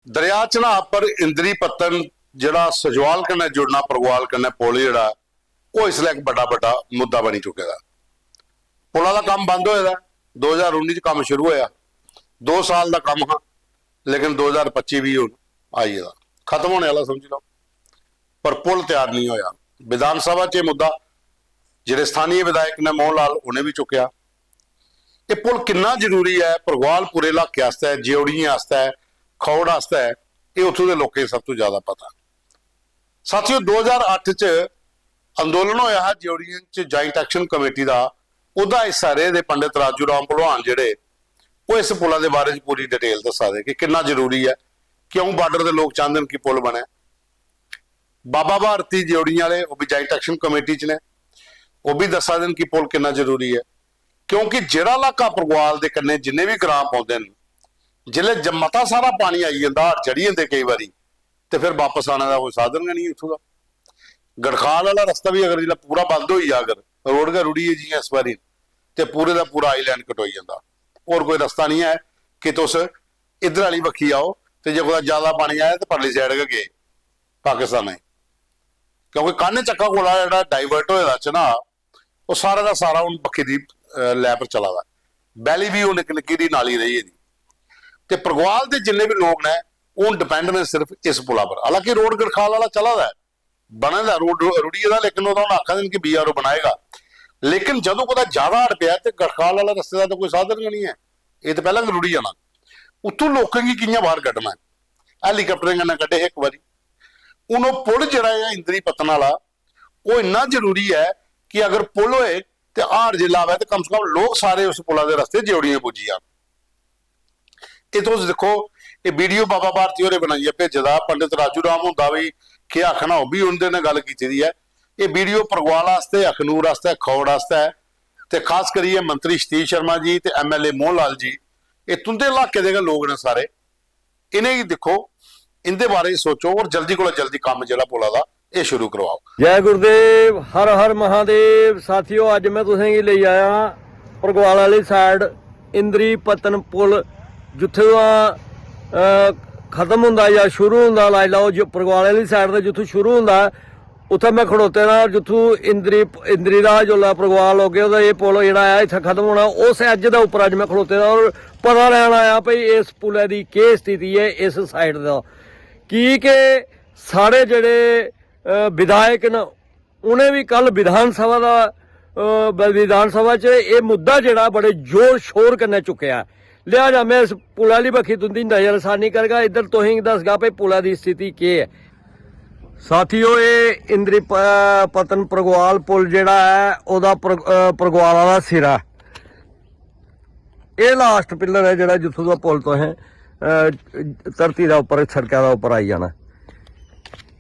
दरिया चनाब पर इंदरी पत्तन जिहड़ा सजवाल कन्नै जुड़ना परगवाल कन्नै पुल जिहड़ा वो इसलिए एक बड़ा बड़ा मुद्दा बनी चुके दा। पुला का काम बंद होया 2019 काम शुरू होया 2 साल का काम हाँ, लेकिन 2025 भी हुण आई दा खत्म होने वाला समझ लो, पर पुल तैयार नहीं होया। विधान सभा च मुद्दा जिहड़े स्थानीय विधायक ने मोहन लाल उन्हें भी चुकया। ये पुल कितना जरूरी है परगवाल पूरे इलाके आस्ते, जेवड़ियां आस्ते, खौड़ आस्ते, ये उत्थों के लोगों सब तो ज्यादा पता। साथियों 2008 च अंदोलन होया है जेवड़ियां च जॉइंट एक्शन कमेटी का, उहदा हिस्सा रहे पंडित राजू राम भलवान जिहड़े वो इस पुला के बारे में पूरी डिटेल दसा दे कि कितना जरूरी है, क्यों बार्डर के लोग चाहते हैं कि पुल बने। बाबा भारती जेवड़ियां वाले वो भी जॉइंट एक्शन कमेटी च ने, वो भी दसा देन कि पुल कितना जरूरी है, क्योंकि जिहड़ा इलाका परगवाल के कन्ने जिन्ने भी ग्राम पाउंदे ने जिले मता सारा पानी आई जाता हड़ चढ़ी जाते कई बारी, तो फिर वापस आने का कोई साधन नहीं उतों का। गड़खाल वाला रस्ता भी अगर जिला पूरा बंद हो गया, अगर रोड का रुड़ी है जी इस बारी, तो पूरे का पूरा आईलैंड कटोई जाता, और कोई रस्ता नहीं है कि तुस इधर वाली बखी आओ, तो जो कोई ज्यादा पानी आया तो परली साइड गए पाकिस्तान है, क्योंकि कान्हे चक्का कोला जिहड़ा डाइवर्ट होया चना वो सारा का सारा हूँ बखी की लै पर चला दा। बैली भी हूँ निक निक्की दी नाली रही है। ते परगवाल के जिन्ने भी लोग ने वो डिपेंड ने सिर्फ इस पुला पर। हालांकि रोड गड़खाल वाला चला दा बने दा रोड रुड़ी दा, लेकिन आखा दिन कि BRO बनाएगा, लेकिन जदों कोई ज्यादा हड़ पिया तो गड़खाल वाला रस्ते का तो कोई साधन नहीं है, ये तो पहले रुड़ी जाना। उत्तों लोगों की कियां बाहर कड्ढना है, हैलीकॉप्टर कन्नै कड्ढे एक बारी। हूँ पुल जिहड़ा है इंदरी पत्तन वाला वो इन्ना जरूरी है कि अगर पुल होए तो हाड़ जे लावे तो कम से कम लोग सारे उस पुला के रस्ते जेवड़ियां पुजी जान। ये तुम देखो ये वीडियो बाबा भारती होरें बनाई है भेजे पंडित राजू राम हुंदा भी क्या आखना, वो भी उन्होंने गल की है। ये वीडियो परगवाल वास्ते, अखनूर वास्ते, खौड़ वास्ते ते खास करिए मंत्री सतीश शर्मा जी ते MLA मोहन लाल जी, ये तुंदे इलाके के लोग ने सारे, इन्हें देखो, इनके बारे सोचो और जल्दी को जल्दी काम जिहड़ा पुला दा ये शुरू करवाओ। जय गुरुदेव, हर हर महादेव। साथियों अज मैं तुसेंगी ले आया परगवाल वाली साइड इंदरी पत्तन पुल, जिथे खत्म होंदा या शुरू होंदा, लाई लाओ जो परगवाल वाली साइड से जिथों शुरू होंदा उत्थे मैं खड़ोते ना, जिथों इंदरी का जो परगवाल हो गया ये पुल जिहड़ा है इत्थे खत्म होना, उस एज के उपर अज मैं खड़ोते दा और पता लैन आया भाई इस पुलै की केह स्थिति है इस साइड का। कि सारे जेडे विधायक न उन्हें भी कल विधान सभा च ये मुद्दा जिहड़ा बड़े जोर शोर कन्नै चुकया। लिहाजा मैं इस पुल वाली बखी तुंदी नजरसानी करगा, इधर तुसीं दसगा भाई पुला की स्थिति केह है। साथियों ये इंदरी पत्तन परगवाल पुल जिहड़ा है ओहदा परगवाल वाला सिरा, ये लास्ट पिलर है जिहड़ा जिथों दा पुल तुसें धरती का उपर सड़कों का उपर आई जाना।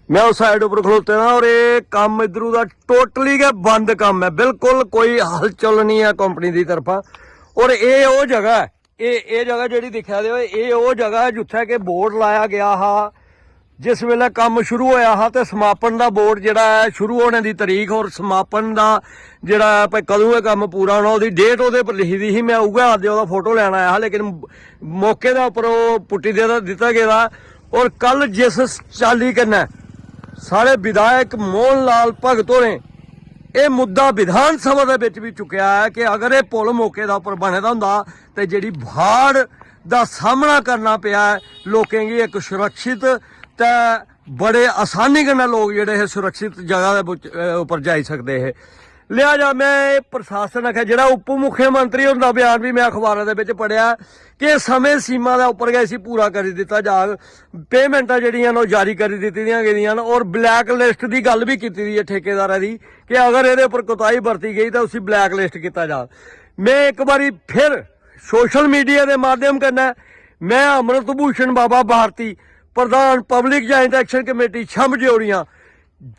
मैं उस साइड उपर खलोते ना और ये काम इधरों का टोटली गै बंद काम है, बिल्कुल कोई हलचल नहीं है कंपनी की तरफा। और ये वो जगह है, ये जगह जी दिखा दे, ये वो जगह है जिथे कि बोर्ड लाया गया हा जिस वेले काम शुरू होया हा, तो समापन का बोर्ड जिहड़ा है शुरू होने की तारीख और समापन का जिहड़ा है भाई कदों ये काम पूरा होना उसकी डेट वो पर लिखी दी ही। मैं उगे अज वो फोटो लैन आया हा, लेकिन मौके के उपर वो पुट्टी दिता गया। और कल जिस चाली कन्नै सारे विधायक मोहन लाल भगत होरें ये मुद्दा विधान सभा दे विच भी चुकया है कि अगर ये पुल मौके के उपर बने दा हुंदा ते जिहड़ी भाड़ दा सामना करना पिया है लोकें गी, एक सुरक्षित ते बड़े आसानी कन्नै लोग जिहड़े सुरक्षित जगह दे उपर जाई सकदे हे। लिहाजा मैं प्रशासन आख्या जिहड़ा उप मुख्यमंत्री हुंदा बयान भी मैं अखबारां दे विच पढ़िया कि समय सीमा दे उपर गै इसी पूरा करी दित्ता जाग, पेमेंटां जिहड़ियां न जारी करी दित्तियां गेदियां न और ब्लैक लिस्ट की गल भी कीती दी है ठेकेदारां दी कि अगर इहदे उपर कोताही बरती गई तो उसी ब्लैक लिस्ट किया जाए। मैं एक बारी फिर सोशल मीडिया के माध्यम कन्नै मैं अमृत भूषण बाबा भारती प्रधान पब्लिक जॉइंट एक्शन कमेटी छंभ जेवड़ियां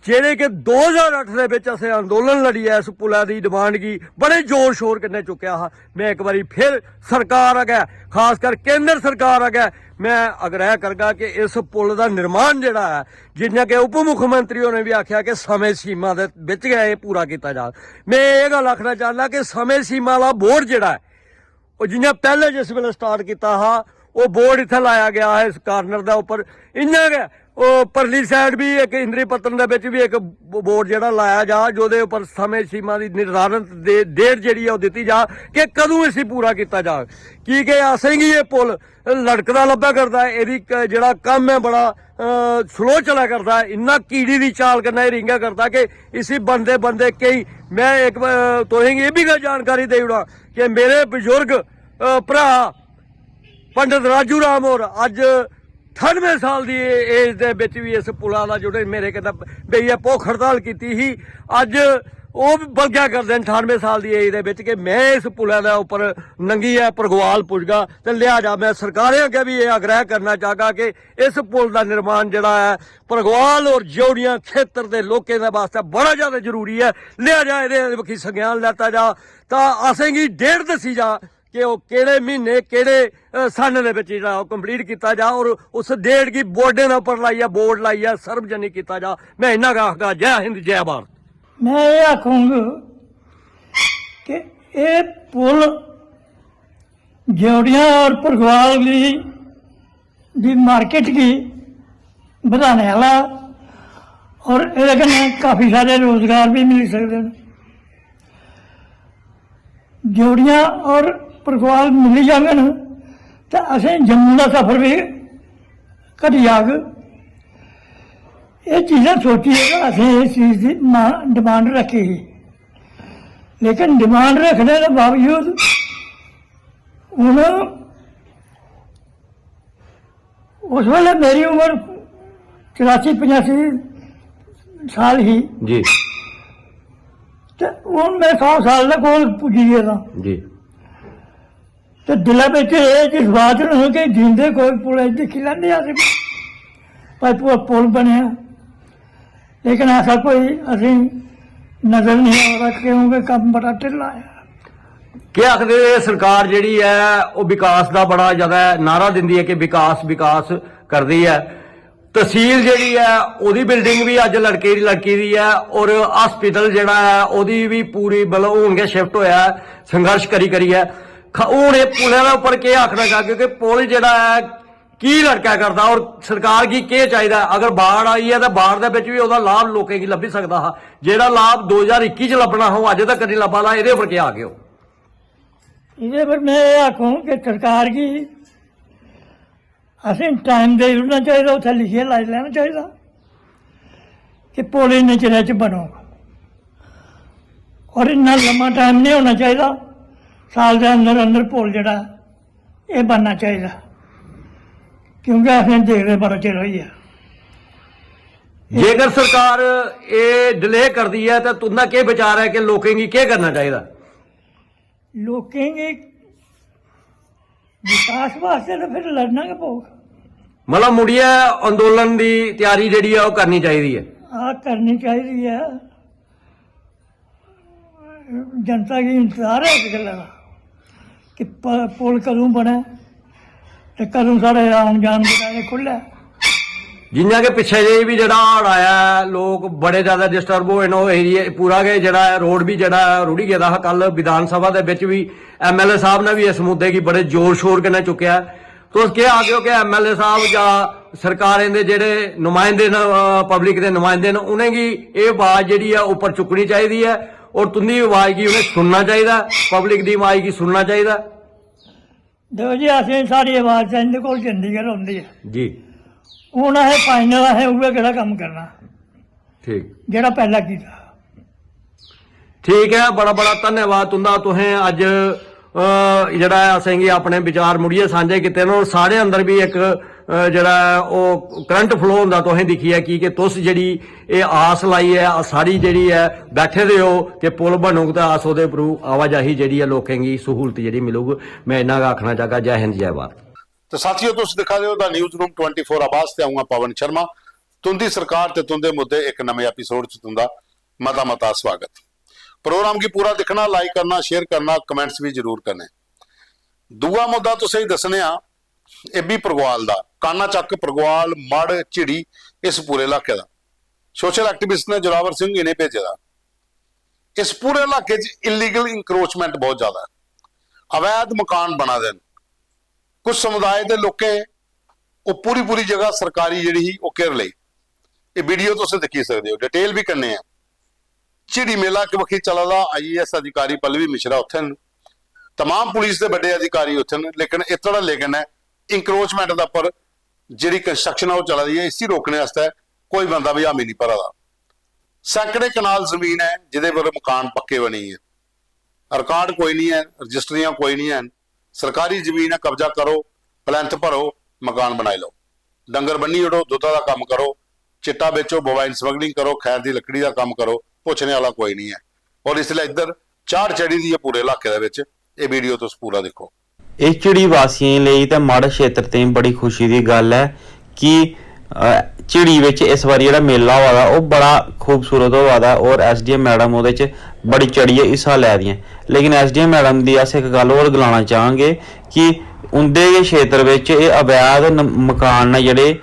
जेड़े कि 2008 दे विच असें अंदोलन लड़ी है इस पुला की डिमांड की बड़े जोर शोर कन्नै चुकया हा। मैं एक बारी फिर सरकार अगे खासकर केंद्र सरकार अगे मैं आग्रह करगा कि इस पुल का निर्माण जिहड़ा है जिन्ना कि उप मुख्यमंत्री होरें भी आख्या कि समय सीमा दे विच गै पूरा किया जाए। मैं ये गल आखना चाहना कि समय सीमा वाला बोर्ड जिहड़ा है जिन्हें पहले जिस वेले स्टार्ट किया हा ਉਹ ਬੋਰਡ ਇੱਥੇ ਲਾਇਆ ਗਿਆ ਹੈ ਇਸ ਕਾਰਨਰ ਦਾ ਉੱਪਰ ਇੰਨਾ ਕੁ ਉਹ ਪਰਲੀ ਸਾਈਡ ਵੀ ਇੱਕ ਇੰਦਰੀ ਪੱਤਨ ਦੇ ਵਿੱਚ ਵੀ ਇੱਕ ਬੋਰਡ ਜਿਹੜਾ ਲਾਇਆ ਜਾ ਜਿਹਦੇ ਉੱਪਰ ਸਮੇਂ ਸੀਮਾ ਦੀ ਨਿਰਧਾਰਤ ਡੇਟ ਜਿਹੜੀ ਆ ਉਹ ਦਿੱਤੀ ਜਾ ਕਿ ਕਦੋਂ ਇਸੇ ਪੂਰਾ ਕੀਤਾ ਜਾ ਕੀ ਕਿ ਆਸੇਂਗੀ ਇਹ ਪੁਲ ਲੜਕਦਾ ਲੱਭਾ ਕਰਦਾ ਹੈ ਇਹਦੀ ਜਿਹੜਾ ਕੰਮ ਹੈ ਬੜਾ ਸਲੋ ਚਲਾ ਕਰਦਾ है इन्ना कीड़ी की चाल करना रिंगा करता कि इसी बंदे बंदे कई मैं एक तुसें ये भी जानकारी दे उड़ा कि मेरे बुजुर्ग भरा पंडित राजू राम और अज 98 साल की एज दे विच भी इस पुला का जो मेरे कहता बई भुख हड़ताल की ही अज ਉਹ ਵੀ ਬਲਕਿਆ ਕਰਦੇ ਨੇ 98 ਸਾਲ ਦੀ ਏਜ ਦੇ ਵਿੱਚ ਕਿ ਮੈਂ ਇਸ ਪੁਲਾਂ ਦੇ ਉੱਪਰ ਨੰਗੀ ਹੈ ਪ੍ਰਗਵਾਲ ਪੁੱਜਗਾ ਤੇ ਲਿਹਾਜ਼ਾ ਮੈਂ ਸਰਕਾਰਾਂ ਅੱਗੇ ਵੀ ਇਹ ਆਗ੍ਰਹਿ ਕਰਨਾ ਚਾਹਾਂਗਾ ਕਿ ਇਸ ਪੁਲ ਦਾ ਨਿਰਮਾਣ ਜਿਹੜਾ ਹੈ ਪ੍ਰਗਵਾਲ ਔਰ ਜੋੜੀਆਂ ਖੇਤਰ ਦੇ ਲੋਕਾਂ ਦੇ ਵਾਸਤੇ ਬੜਾ ਜ਼ਿਆਦਾ ਜ਼ਰੂਰੀ ਹੈ ਲਿਹਾਜ਼ਾ ਇਹਦੇ ਵਕੀ ਸੰਗਿਆਨ ਲੈਤਾ ਜਾ ਤਾਂ ਅਸੇਂਗੀ ਡੇਢ ਦੱਸੀ ਜਾ ਕਿ ਉਹ ਕਿਹੜੇ ਮਹੀਨੇ ਕਿਹੜੇ ਸਨ ਦੇ ਵਿੱਚ ਜਿਹੜਾ ਉਹ ਕੰਪਲੀਟ ਕੀਤਾ ਜਾ ਔਰ ਉਸ ਡੇਢ ਕੀ ਬੋਰਡਾਂ ਦੇ ਉੱਪਰ ਲਾਈਆ ਬੋਰਡ ਲਾਈਆ ਸਰਵਜਨਿਕ ਕੀਤਾ ਜਾ ਮੈਂ ਇੰਨਾ ਕਹਾਂਗਾ ਜੈ ਹਿੰਦ ਜੈ ਭਾਰਤ। मैं ये आखूँगा कि ये पुल जोड़ियाँ और परगवाल की मार्केट की बढ़ाने वाला और ये कन्नै काफ़ी सारे रोजगार भी मिल सकते हैं। जोड़ियाँ और परगवाल मिली जाङन तो असें जम्मू का सफर भी घटी जाग। ये चीज़ें सोचिएगा असें इस चीज़ की डिमांड रखी ही लेकिन डिमांड रखने के बावजूद हूँ उस वेले मेरी उम्र 84-85 साल ही जी तो हूँ मैं 100 साल के कोल पुजी गया जी तो दिल में ये जज्बात न कि जींदे कोई पुल दिखी लेंदे अस भाई पुल बनया लेकिन ऐसा कोई अभी नजर नहीं आ रहा क्योंकि काम बड़ा ढिला है। कि आखदे सरकार जिहड़ी है वो विकास का बड़ा ज्यादा नारा दिंदी है कि विकास विकास करदी है। तहसील जिहड़ी है ओदी बिल्डिंग भी अज लड़के दी है और हॉस्पिटल जिहड़ा है ओदी भी पूरी मतलब हुण शिफ्ट होया है संघर्ष करी है। हुण इह पुलां दे उपर के आखना चाह कि पुल जिहड़ा है की लड़का करता और सरकार की क्या चाहिए अगर बाढ़ आई है तो बाढ़ के भी वह लाभ लोगों की लभी सकता हा जेड़ा लाभ 2021 च लभना हो अजे तक नहीं लभा ला ये पर क्या आ गए ये पर मैं ये आखूँ कि सरकार की असें टाइम दे उड़ना चाहिए उत्थे लिखिए लाई लेना चाहिए कि पुल इन्ने चिरै च बनोगा और इन्ना लम्मा टाइम नहीं होना चाहिए साल के अंदर अंदर पुल जड़ा ये बनना चाहिए क्योंकि असें देखते बड़ा चिर होई है। जेकर सरकार ये डिले कर दी है तो तुंदा क्या विचार है कि लोगों की क्या करना चाहिए लोगों की विकास वास्ते तो फिर लड़ना के पौगा मतलब मुड़िया अंदोलन की तैयारी जी है करनी चाहिए है आ करनी चाहिए है। जनता की इंतजार है इस गल्ला कि पुल कदों बने तो कदों साढ़े आन जान के खुले जिन्ना के पिछे जे भी जरा हड़ आया लोग बड़े ज्यादा डिस्टर्ब होए नो एरिया पूरा के जरा रोड भी जरा रुढ़ी गया था कल विधानसभा के विच भी MLA साहब ने भी इस मुद्दे की बड़े जोर शोर कन्नै चुकया तो क्या आ गया कि MLA साहब या सरकारें दे जेड़े नुमाइंदे न पब्लिक के नुमाइंदे न उन्हें की ये आवाज जिहड़ी है ऊपर चुकनी चाहिए है और तुंदी आवाज की उन्हें सुनना चाहिए पब्लिक की आवाज की सुनना चाहिए। देखो जी असें सारी आवाज इनके कोल चंडीगढ़ होंदी है जी हूँ असें फाइनल असें उ'ऐ केह्ड़ा कम्म करना ठीक जेह्ड़ा पैह्ला कीता। ठीक है बड़ा बड़ा धन्यवाद तुंदा तुसें अज जरा असेंगी अपने विचार मुड़िए सांझे किते न और साढ़े अंदर भी एक जरा वो करंट फ्लो होंदा तुसें दिक्खी है कि तुस जेह्ड़ी ये आस लाई है सारी जेह्ड़ी है बैठे दे हो कि पुल बनोग तो अस ओह्दे उप्परों आवाजाही जेह्ड़ी है लोकें गी सहूलत जेह्ड़ी मिलूग मैं इन्ना गै आखना चाहगा जय हिंद जय भारत। तो साथियों तुस दिखा रहे हो द न्यूज़ रूम 24 आवाज ते आऊंगा पवन शर्मा तुंदी सरकार ते तुंदे मुद्दे एक नवे एपीसोड च तुंदा मता मता स्वागत। प्रोग्राम की पूरा दिखना लाइक करना शेयर करना कमेंट्स भी जरूर करने। दूआ मुद्दा तो सही दसने ए भी परगवाल दा काना चक परगवाल मड़ झिड़ी इस पूरे इलाके का सोशल एक्टिविस्ट ने जोरावर सिंह इन्हें भेजे दा। इस पूरे इलाके च इलीगल इंक्रोचमेंट बहुत ज्यादा है अवैध मकान बना देन ਕੁਝ ਸਮੁਦਾਇ ਦੇ ਲੋਕੇ ਉਹ ਪੂਰੀ ਜਗ੍ਹਾ ਸਰਕਾਰੀ ਜਿਹੜੀ ਸੀ ਉਹ ਘੇਰ ਲਈ। ਇਹ ਵੀਡੀਓ ਤੁਸੀਂ ਦੇਖੀ ਸਕਦੇ ਹੋ, डिटेल भी करने हैं। झिड़ी मेला एक बखी चला दा, IAS अधिकारी पल्लवी मिश्रा उत्थे न, तमाम पुलिस के बड़े अधिकारी उत्थे न, लेकिन इतना लेकिन है इंक्रोचमेंट का पर जी कंस्ट्रक्शन है वो चला रही है, इसी रोकने वास्ते कोई बंदा भी हामी नहीं भरा दा। सैकड़े कनाल जमीन है जिदे पर मकान पक्के बनी है, रिकॉर्ड कोई नहीं है, रजिस्ट्रियां कोई नहीं है, सरकारी जमीन है, कब्जा करो, प्लैंथ भरो, मकान बनाए लो, डंगर बन्नी उड़ो, दुधा का काम करो, चिट्टा बेचो, मोबाइल स्मगलिंग करो, खैर की लकड़ी का काम करो, पुछने वाला कोई नहीं है। और इसलिए इधर चाड़ चढ़ी दी है पूरे इलाके दे। ये वीडियो तुस पूरा देखो। इस झिड़ी वासियों लिए तो माड़ा क्षेत्र ते बड़ी खुशी की गल है कि झिड़ी विच इस बार जो मेला हुआ दा वो बड़ा खूबसूरत हुआ दा और SDM मैडम वो बड़ी चढ़िए हिस्सा लै दी। लेकिन SDM मैडम की अस एक गल होर गलाना चाहांगे कि उंदे क्षेत्र विच ये अवैध मकान ने जेह्ड़े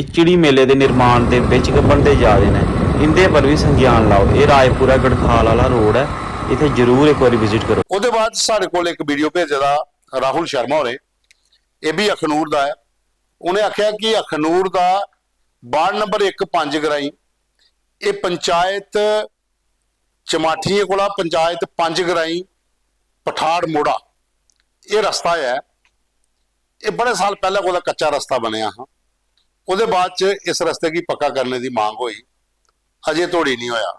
झिड़ी मेले के निर्माण के बनते जा रहे हैं, इंदे पर भी संज्ञान लाओ। ये रायपुरा गड़खाल वाला रोड है, इत्थे जरूर एक बार विजिट करो। उसके बाद साढ़े कोल एक वीडियो भेजे दा राहुल शर्मा होरे, ये भी अखनूर का है। उन्हें आख्या कि अखनूर का वार्ड नंबर 1 5 गराई, ये पंचायत चमाठिए कोला पंचायत 5 गराई पठाड़ मोड़ा ये रस्ता है। ये बड़े साल पहले कोला कच्चा रस्ता बनया हाँ, उसके बाद च इस रस्ते की पक्का करने की मांग हुई, अजे तोड़ी नहीं होया।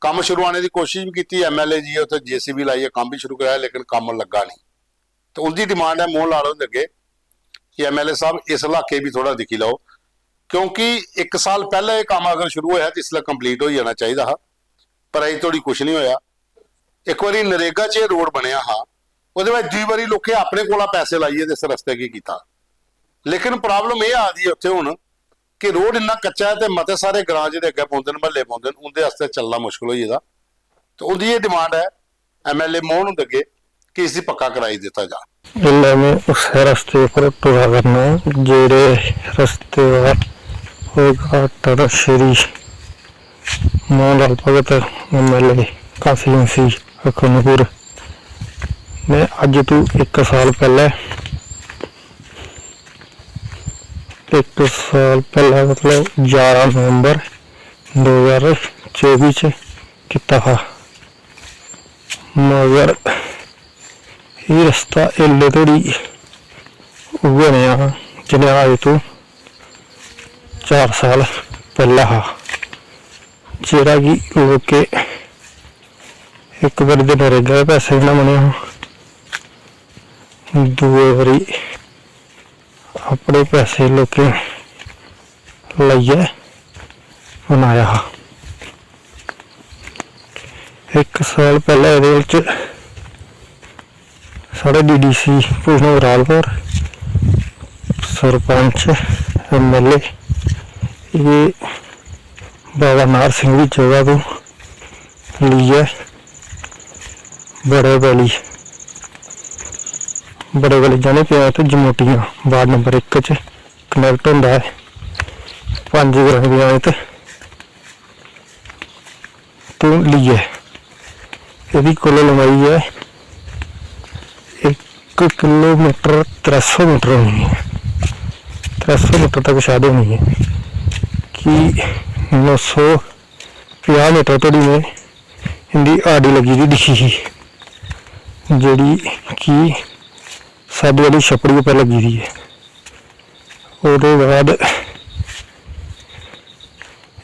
काम शुरू आने की कोशिश भी की, MLA जी उत्थे JCB लाई है, काम भी शुरू कराया, लेकिन काम लगा नहीं। तो उनकी डिमांड है मोह ला लो अगे कि MLA साहब इस इलाके भी थोड़ा दिखी लो, क्योंकि 1 साल पहले ये काम अगर शुरू होया तो इसलिए कंप्लीट हो जाना चाहिए हा, पर अजे थोड़ी कुछ नहीं होया। एक बार नरेगा च रोड बनया हाँ, उसके बाद दूसरी बारी लोग अपने कोला पैसे लाइए तो इस रस्ते की किया। लेकिन प्रॉब्लम यह आ रही है उत्थे हुण कि रोड इन्ना कच्चा है, तो मते सारे ग्रां जिहड़े अगे पौंदे ने महल्ले पौंदे ने, उनदे वास्ते चलना मुश्किल हो जाएगा। तो उनकी ये डिमांड है MLA मोहन हुंदे अगे कि इसी पक्का कराई दिता जा। में उस रास्ते पर पूरा करना जेड़े रास्ते होगा तर श्री मोहनलाल भगत MLA कांस्टिट्यूंसी अखनूर ने अज तो 1 साल पहले मतलब 11 नवंबर 2024 च किया था, मगर ये रस्ता एल्ले तोड़ी बनया जिन्हें अज तो 4 साल पहला हा, जेड़ा कि लोग एक बारी तो नरेगा के पैसे ना बने, दूए बारी अपने पैसे लोग लाइए बनाया। 1 साल पहले ये साढ़े DDC भूषण रालपुर सरपंच MLA ये बाबा नार सिंह की जगह तो लिए बड़े वाली जाने पे तो जमोटियां वार्ड नंबर 1 च कनैक्ट होंदा है 5 ग्रां तो लिए। यदि कुल लंबाई है 1 किलोमीटर 300 मीटर होनी है, 300 मीटर तक शायद होनी है कि 950 मीटर तोड़ी में इनकी आड़ी लगी दी दिखी ही, जी कि साड़ी वाली छपड़ी पर लगी दी है। उसके बाद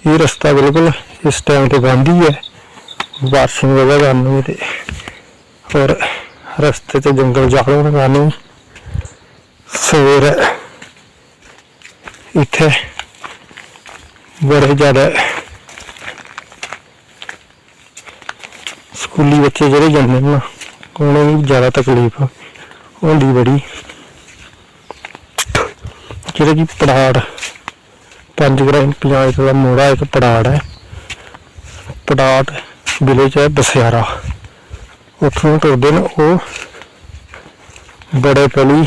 ये रास्ता बिल्कुल इस टाइम तो बंद ही है, बारिश वजह करनी और रस्ते से जंगल जाड़ होने कारण सवेरे इत्थे बड़े ज़्यादा स्कूली बच्चे जोड़े जाते ना उन्हें भी ज़्यादा तकलीफ होती बड़ी। जेह्ड़ा कि पड़ाड़ 5 ग्राम पंचायत का मोड़ा एक पड़ाड़ है, पड़ाड़ विलेज है बसियारा, उत्थों टुरदे न वो बड़े पली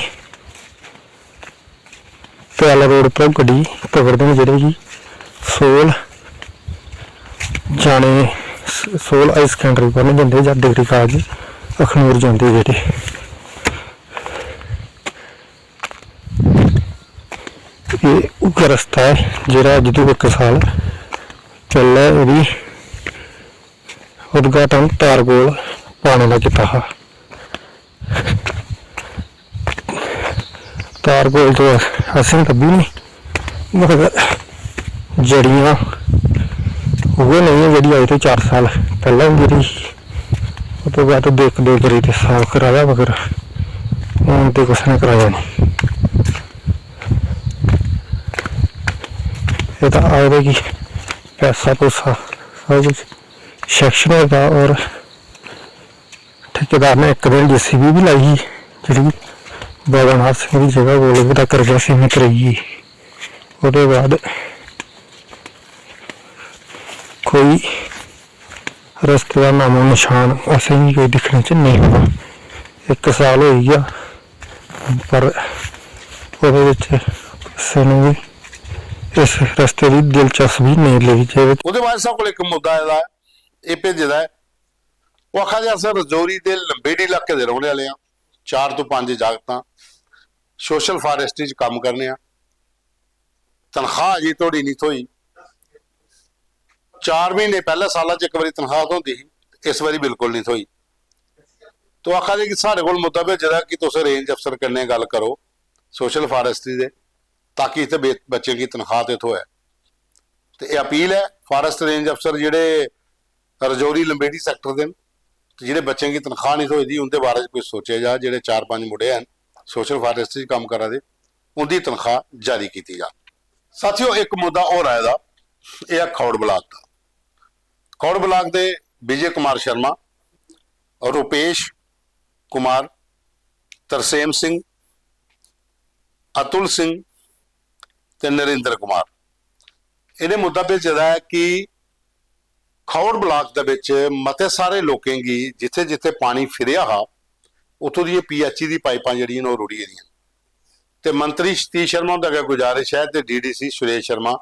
प्याला रोड पर गड्डी पकड़ते हैं, जेह्ड़े कि सोल जाने सोल हाई सकैंडरी पढ़ने जंदे जां डिग्री कालेज अखनूर जाते जेह्ड़े ਉਹ ਰਸਤਾ ਹੈ ਜਿਹੜਾ ਅੱਜ ਤੋਂ 1 ਸਾਲ ਪਹਿਲਾਂ ਇਹਦੀ ਉਦਘਾਟਨ ਤਾਰਗੋਲ ਪਾਣੇ ਦਾ ਕੀਤਾ ਹੈ। ਤਾਰਗੋਲ ਤੋਂ ਅਸੀਂ ਕभी नहीं मगर जड़ियाँ वो नहीं है जी अज तो 4 साल पहला होंगी रही उस तो बाद देख करी तो साफ कराया मगर हूँ तो कुछ ने कराया नहीं। ये तो आए कि पैसा पूसा सब कुछ सेक्शन होगा और ठेकेदार ने एक दिन JCB भी लाई जी बाबा नाथ सिंह की जगह बोल के करजा सीमित रही। उसके बाद कोई रस्ते का नामो निशान असें भी कोई दिखने च नहीं हुआ। 1 साल हो गया पर किसी ने भी इस रस्ते की दिलचस्पी नहीं ली। ਉਹਦੇ ਬਾਅਦ ਸਾਹਿਬ ਕੋਲ ਇੱਕ ਮੁੱਦਾ ਇਹਦਾ ਇਹ ਭੇਜਦਾ ਹੈ। ਉਹ ਆਖਾ ਜੀ ਅਸਾਂ ਰਜੌਰੀ ਦੇ ਲੰਬੇੜੀ ਇਲਾਕੇ ਦੇ ਰਹਿਣ ਵਾਲੇ ਆ। 4 ਤੋਂ 5 ਜਾਗਤਾਂ ਸੋਸ਼ਲ ਫਾਰੈਸਟਰੀ 'ਚ ਕੰਮ ਕਰਨੇ ਆ। ਤਨਖਾਹ ਜੀ ਤੁਹਾਡੀ ਨਹੀਂ ਥੋਈ। 4 ਮਹੀਨੇ ਪਹਿਲੇ ਸਾਲਾਂ 'ਚ ਇੱਕ ਵਾਰੀ ਤਨਖਾਹ ਹੁੰਦੀ ਸੀ, ਇਸ ਵਾਰੀ ਬਿਲਕੁਲ ਨਹੀਂ ਥੋਈ। ਤੋ ਆਖਾ ਜੀ ਕਿ ਸਾਡੇ ਕੋਲ ਮੁੱਦਾ ਭੇਜਦਾ ਕਿ ਤੁਸੀਂ ਰੇਂਜ ਅਫਸਰ ਕन्ने ਗੱਲ ਕਰੋ ਸੋਸ਼ਲ ਫਾਰੈਸਟਰੀ ਦੇ ताकि इतने बच्चे की तनख्वाह तो इतों है। तो यह अपील है फॉरेस्ट रेंज अफसर जोड़े रजौरी लंबेड़ी सैक्टर के जोड़े बच्चे की तनख्वाह नहीं होती उनके बारे कुछ सोचा जा। जोड़े 4-5 मुंडे हैं सोशल फॉरेस्ट्री काम करा दे उनकी तनख्वाह जारी की जा। साथियों एक मुद्दा और आया था यह खौड़ ब्लाक का। खौड़ ब्लाक के विजय कुमार शर्मा और रुपेश कुमार तरसेम सिंह अतुल सिंह ਤੇ ਨਰਿੰਦਰ ਕੁਮਾਰ ਇਹਨੇ ਮੁੱਦਾ ਭੇਜਿਆ ਹੈ ਕਿ ਖੌੜ ਬਲਾਕ ਦੇ ਵਿੱਚ ਮਤੇ ਸਾਰੇ ਲੋਕੇਂਗੀ ਜਿੱਥੇ ਜਿੱਥੇ ਪਾਣੀ ਫਿਰਿਆ ਹਾ ਉਥੋਂ ਦੀ PHE ਦੀ ਪਾਈਪਾਂ ਜਿਹੜੀਆਂ ਉਹ ਰੁੜੀ ਗਈਆਂ। ਤੇ ਮੰਤਰੀ ਸਤੀਸ਼ ਸ਼ਰਮਾ ਦਾ ਅੱਗੇ ਗੁਜ਼ਾਰਿਸ਼ ਹੈ ਤੇ DDC ਸੁਰੇਸ਼ ਸ਼ਰਮਾ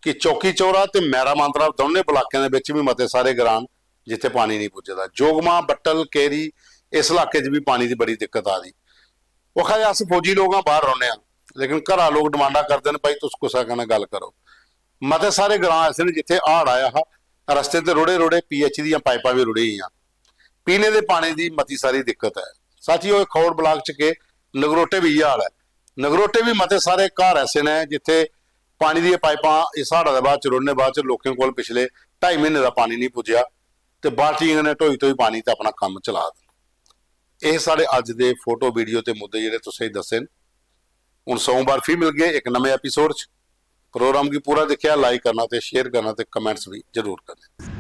ਕਿ ਚੌਕੀ ਚੌਰਾ ਤੇ ਮਹਿਰਾ ਮਾਂਦਰਾ ਦੋਨੇ ਬਲਾਕਿਆਂ ਦੇ ਵਿੱਚ ਵੀ ਮਤੇ ਸਾਰੇ ਗ੍ਰਾਮ ਜਿੱਥੇ ਪਾਣੀ ਨਹੀਂ ਪੁੱਜਦਾ। ਜੋਗਮਾ ਬੱਟਲ ਕੇਰੀ ਇਸ ਇਲਾਕੇ 'ਚ ਵੀ ਪਾਣੀ ਦੀ ਬੜੀ ਦਿੱਕਤ ਆ ਰਹੀ। ਉਹ ਕਹਿੰਦੇ ਅਸੀਂ ਫੌਜੀ ਲੋਕਾਂ ਬਾਹਰ ਰਹਿੰਦੇ ਆ लेकिन घर लोग डिमांडा करते हैं भाई तुस कुछ कन्नै गल करो। मते सारे ग्रां ऐसे ने जिथे हाड़ आया हा रस्ते ते रुड़े रुड़े PHE दी पाइपां भी रुड़ी गईयां। पीने दे पानी दी मती सारी दिक्कत है। साथियों खौड़ ब्लाक च के नगरोटे भी यही हाल है। नगरोटे भी मते सारे घर ऐसे ने जिथे पानी दी पाइपां इस हाड़ा दे बाद च रुड़ने बाद च लोकें कोल पिछले 2.5 महीने का पानी नहीं पुज्या ते बाल्टियां ने ढोई ढोई पानी ते अपना काम चला दे। ये साढ़े अज दे फोटो वीडियो ते मुद्दे जिहड़े तुसीं दस्से ਹੁਣ ਸੋਮਵਾਰ ਫਿਰ ਮਿਲ ਗਏ ਇੱਕ ਨਵੇਂ ਐਪੀਸੋਡ 'ਚ। ਪ੍ਰੋਗਰਾਮ ਕੀ ਪੂਰਾ ਦੇਖਿਆ ਲਾਈਕ ਕਰਨਾ ਤੇ ਸ਼ੇਅਰ ਕਰਨਾ ਤੇ ਕਮੈਂਟਸ ਵੀ ਜ਼ਰੂਰ ਕਰਨਾ।